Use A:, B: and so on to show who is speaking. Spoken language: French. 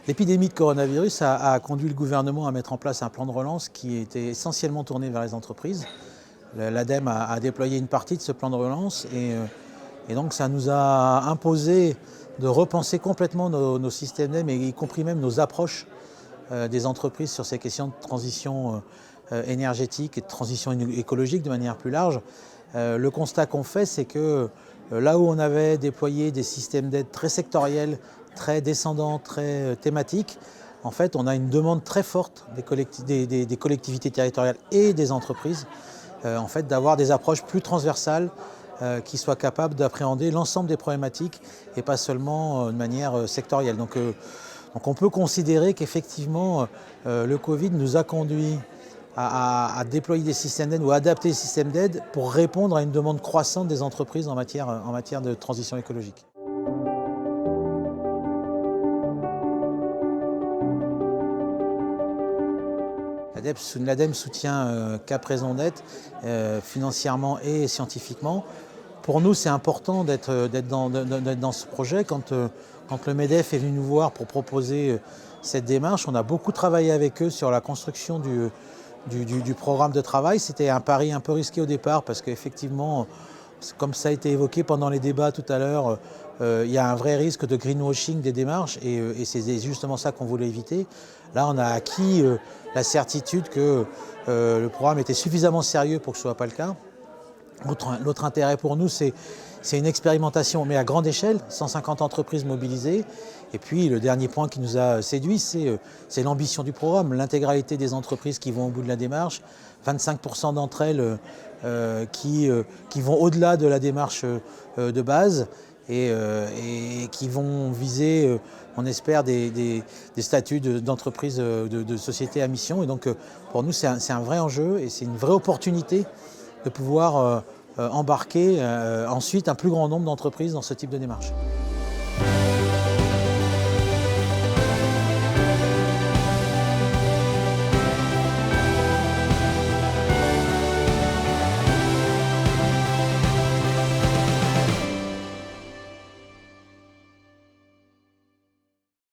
A: L'épidémie de coronavirus a conduit le gouvernement à mettre en place un plan de relance qui était essentiellement tourné vers les entreprises. L'ADEME a déployé une partie de ce plan de relance et donc ça nous a imposé de repenser complètement nos systèmes d'aide, mais y compris même nos approches des entreprises sur ces questions de transition énergétique et de transition écologique de manière plus large. Le constat qu'on fait, c'est que là où on avait déployé des systèmes d'aide très sectoriels, très descendants, très thématiques, en fait, on a une demande très forte des collectivités territoriales et des entreprises, en fait, d'avoir des approches plus transversales qui soient capables d'appréhender l'ensemble des problématiques et pas seulement de manière sectorielle. Donc on peut considérer qu'effectivement, le Covid nous a conduit à déployer des systèmes d'aide ou à adapter les systèmes d'aide pour répondre à une demande croissante des entreprises en matière de transition écologique. L'ADEME soutient Cap Raison d'être financièrement et scientifiquement. Pour nous, c'est important d'être dans ce projet. Quand le MEDEF est venu nous voir pour proposer cette démarche, on a beaucoup travaillé avec eux sur la construction du programme de travail. C'était un pari un peu risqué au départ parce qu'effectivement, comme ça a été évoqué pendant les débats tout à l'heure, il y a un vrai risque de greenwashing des démarches et c'est justement ça qu'on voulait éviter. Là, on a acquis la certitude que le programme était suffisamment sérieux pour que ce ne soit pas le cas. L'autre intérêt pour nous, c'est une expérimentation, mais à grande échelle, 150 entreprises mobilisées. Et puis le dernier point qui nous a séduit, c'est l'ambition du programme, l'intégralité des entreprises qui vont au bout de la démarche, 25% d'entre elles qui vont au-delà de la démarche de base et qui vont viser, on espère, des statuts d'entreprise, de société à mission. Et donc pour nous, c'est un vrai enjeu et c'est une vraie opportunité de pouvoir embarquer ensuite un plus grand nombre d'entreprises dans ce type de démarche.